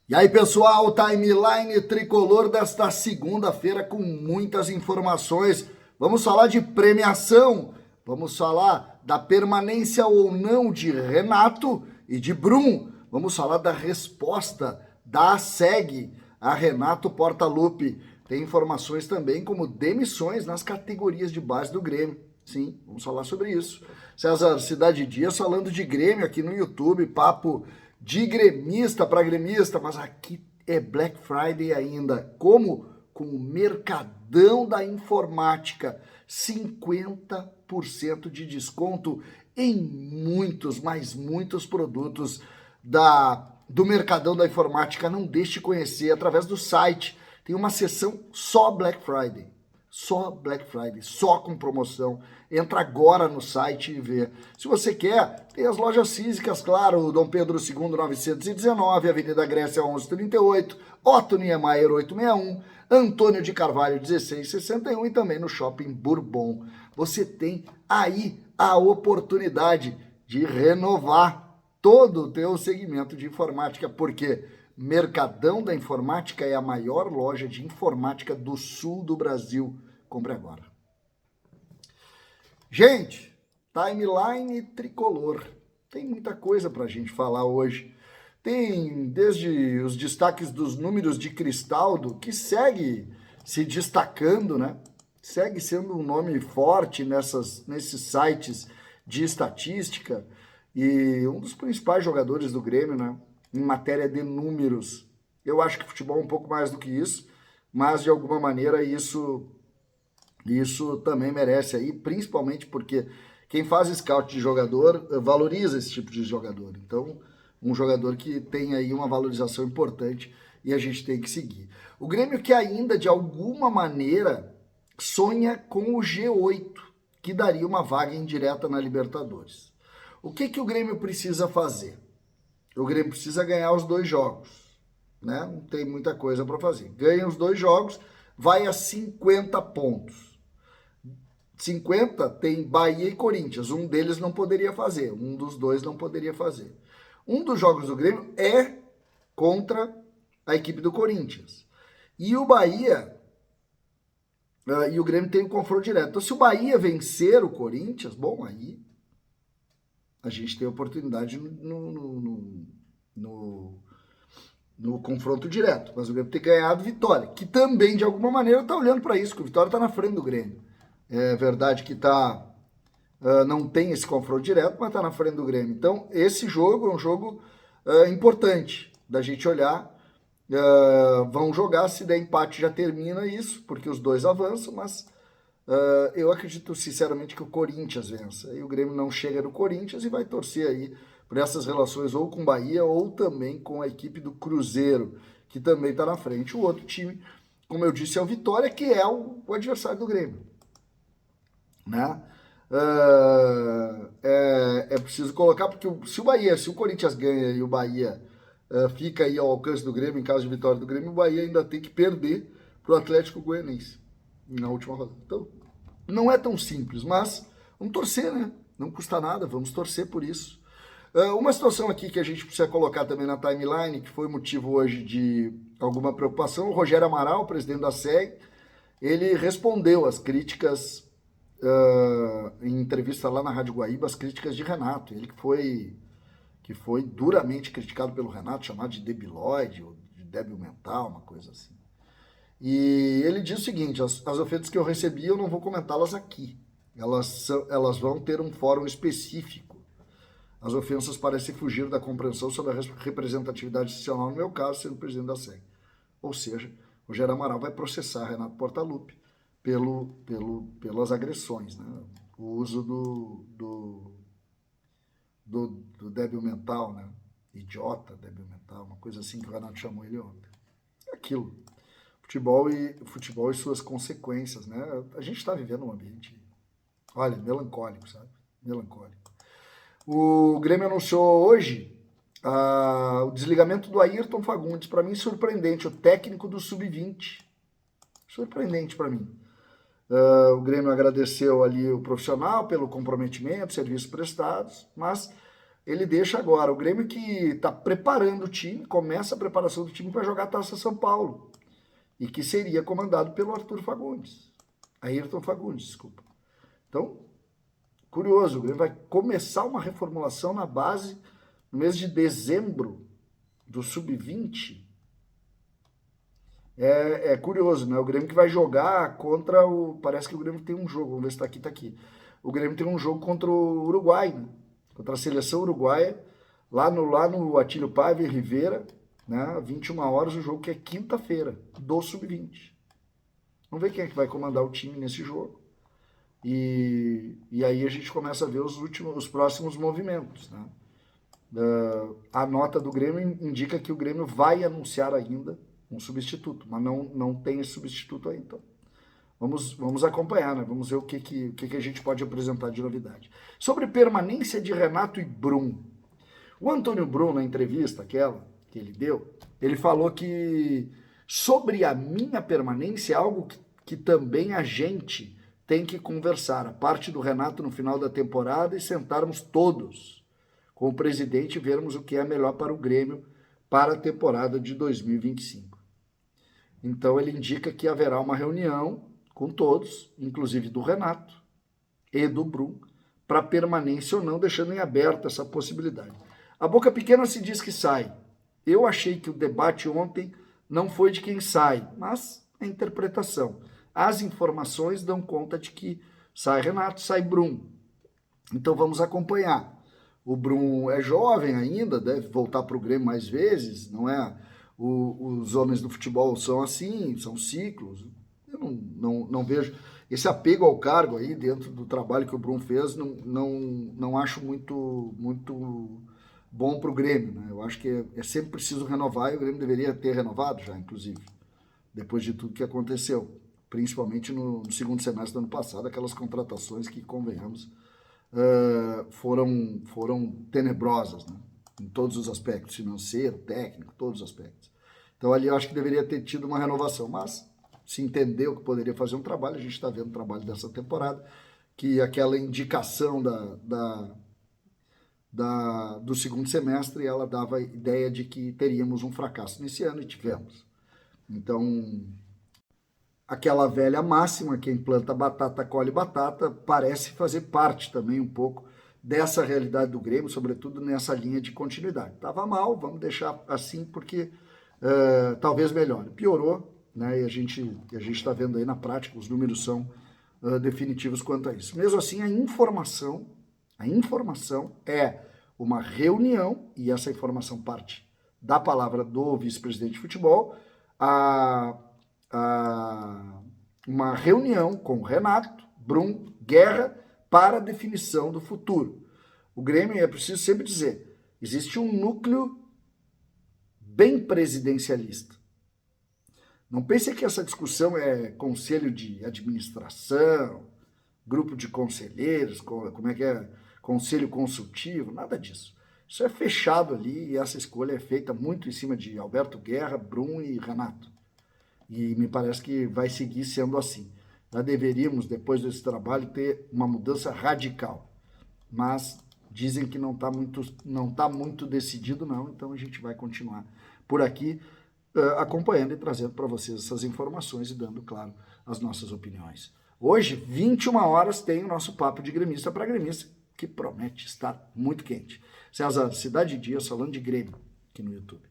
E aí, pessoal, timeline tricolor desta segunda-feira com muitas informações. Vamos falar de premiação, vamos falar da permanência ou não de Renato e de Brum. Vamos falar da resposta da SEG a Renato Portaluppi. Tem informações também como demissões nas categorias de base do Grêmio. Sim, vamos falar sobre isso. César Cidade Dias falando de Grêmio aqui no YouTube, papo de gremista para gremista, mas aqui é Black Friday ainda. Como? Com o Mercadão da Informática. 50% de desconto em muitos, mas muitos produtos do Mercadão da Informática. Não deixe de conhecer através do site. Tem uma seção só Black Friday. Só Black Friday, só com promoção. Entra agora no site e vê. Se você quer, tem as lojas físicas, claro, Dom Pedro II 919, Avenida Grécia 1138, Otto Niemeyer 861, Antônio de Carvalho 1661 e também no Shopping Bourbon. Você tem aí a oportunidade de renovar todo o teu segmento de informática, porque Mercadão da Informática é a maior loja de informática do sul do Brasil. Compre agora. Gente, timeline tricolor. Tem muita coisa para a gente falar hoje. Tem desde os destaques dos números de Cristaldo, que segue se destacando, né? Segue sendo um nome forte nesses sites de estatística e um dos principais jogadores do Grêmio, né? Em matéria de números. Eu acho que futebol é um pouco mais do que isso, mas de alguma maneira isso também merece aí, principalmente porque quem faz scout de jogador valoriza esse tipo de jogador. Então, um jogador que tem aí uma valorização importante e a gente tem que seguir. O Grêmio que ainda, de alguma maneira, sonha com o G8, que daria uma vaga indireta na Libertadores. O que o Grêmio precisa fazer? O Grêmio precisa ganhar os 2 jogos, né? Não tem muita coisa para fazer. Ganha os 2 jogos, vai a 50 pontos. 50 tem Bahia e Corinthians, um deles não poderia fazer, um dos 2 não poderia fazer. Um dos jogos do Grêmio é contra a equipe do Corinthians. E o Bahia, e o Grêmio tem um confronto direto. Então, se o Bahia vencer o Corinthians, bom, aí a gente tem oportunidade no confronto direto. Mas o Grêmio tem ganhado Vitória, que também, de alguma maneira, está olhando para isso, que o Vitória está na frente do Grêmio. É verdade que não tem esse confronto direto, mas está na frente do Grêmio. Então, esse jogo é um jogo importante da gente olhar. Vão jogar, se der empate já termina isso, porque os 2 avançam, mas eu acredito sinceramente que o Corinthians vença. E o Grêmio não chega no Corinthians e vai torcer aí por essas relações ou com o Bahia ou também com a equipe do Cruzeiro, que também está na frente. O outro time, como eu disse, é o Vitória, que é o adversário do Grêmio. Né? É preciso colocar, porque se o Corinthians ganha e o Bahia fica aí ao alcance do Grêmio, em caso de vitória do Grêmio, o Bahia ainda tem que perder para o Atlético Goianiense na última rodada. Então, não é tão simples, mas vamos torcer, né? Não custa nada, vamos torcer por isso. Uma situação aqui que a gente precisa colocar também na timeline, que foi motivo hoje de alguma preocupação, o Rogério Amaral, presidente da SEG, ele respondeu às críticas em entrevista lá na Rádio Guaíba, as críticas de Renato. Ele que foi duramente criticado pelo Renato, chamado de debilóide ou de débil mental, uma coisa assim. E ele diz o seguinte: as ofensas que eu recebi, eu não vou comentá-las aqui. Elas vão ter um fórum específico. As ofensas parecem fugir da compreensão sobre a representatividade institucional, no meu caso, sendo presidente da SEG. Ou seja, o Rogério Amaral vai processar Renato Portaluppi pelas agressões, né? O uso do débil mental, né? Idiota, débil mental, uma coisa assim que o Renato chamou ele ontem. É aquilo. Futebol e suas consequências, né? A gente está vivendo um ambiente, olha, melancólico, sabe? Melancólico. O Grêmio anunciou hoje o desligamento do Ayrton Fagundes. Para mim, surpreendente. O técnico do Sub-20. Surpreendente para mim. O Grêmio agradeceu ali o profissional pelo comprometimento, serviços prestados, mas ele deixa agora. O Grêmio que está preparando o time, começa a preparação do time para jogar a Taça São Paulo. E que seria comandado pelo Arthur Fagundes. Ayrton Fagundes, desculpa. Então, curioso, o Grêmio vai começar uma reformulação na base no mês de dezembro do Sub-20. É curioso, né? O Grêmio que vai jogar contra o... Parece que o Grêmio tem um jogo, vamos ver se tá aqui. O Grêmio tem um jogo contra o Uruguai, né? Contra a seleção uruguaia, lá no Atílio Paiva e Rivera, né? 21 horas, o jogo que é quinta-feira, do Sub-20. Vamos ver quem é que vai comandar o time nesse jogo. E aí a gente começa a ver os próximos movimentos, né? A nota do Grêmio indica que o Grêmio vai anunciar ainda um substituto, mas não tem esse substituto aí, então. Vamos acompanhar, né? Vamos ver o que a gente pode apresentar de novidade. Sobre permanência de Renato e Brum. O Antônio Brum, na entrevista aquela que ele deu, ele falou que sobre a minha permanência é algo que também a gente tem que conversar. A parte do Renato no final da temporada e sentarmos todos com o presidente e vermos o que é melhor para o Grêmio para a temporada de 2025. Então ele indica que haverá uma reunião com todos, inclusive do Renato e do Brum, para permanência ou não, deixando em aberto essa possibilidade. A boca pequena se diz que sai. Eu achei que o debate ontem não foi de quem sai, mas a interpretação. As informações dão conta de que sai Renato, sai Brum. Então vamos acompanhar. O Brum é jovem ainda, deve voltar para o Grêmio mais vezes, não é? Os homens do futebol são assim, são ciclos. Eu não vejo esse apego ao cargo aí dentro do trabalho que o Brum fez, não acho muito bom para o Grêmio, né? Eu acho que é sempre preciso renovar e o Grêmio deveria ter renovado já, inclusive, depois de tudo que aconteceu, principalmente no segundo semestre do ano passado, aquelas contratações que, convenhamos, foram tenebrosas, né? Em todos os aspectos, financeiro, técnico, todos os aspectos. Então ali eu acho que deveria ter tido uma renovação, mas se entendeu que poderia fazer um trabalho, a gente está vendo o trabalho dessa temporada, que aquela indicação do segundo semestre, ela dava a ideia de que teríamos um fracasso nesse ano e tivemos. Então, aquela velha máxima, quem planta batata colhe batata, parece fazer parte também um pouco dessa realidade do Grêmio, sobretudo nessa linha de continuidade. Estava mal, vamos deixar assim porque talvez melhore. Piorou, né? E a gente está vendo aí na prática, os números são definitivos quanto a isso. Mesmo assim, a informação é uma reunião, e essa informação parte da palavra do vice-presidente de futebol, uma reunião com Renato, Brum, Guerra, para a definição do futuro. O Grêmio, é preciso sempre dizer, existe um núcleo bem presidencialista. Não pense que essa discussão é conselho de administração, grupo de conselheiros, como é que é, conselho consultivo, nada disso. Isso é fechado ali e essa escolha é feita muito em cima de Alberto Guerra, Brum e Renato. E me parece que vai seguir sendo assim. Já deveríamos, depois desse trabalho, ter uma mudança radical. Mas dizem que não tá muito decidido, não, então a gente vai continuar por aqui acompanhando e trazendo para vocês essas informações e dando, claro, as nossas opiniões. Hoje, 21 horas, tem o nosso Papo de Gremista para Gremista, que promete estar muito quente. César, Cidade Dias falando de Grêmio aqui no YouTube.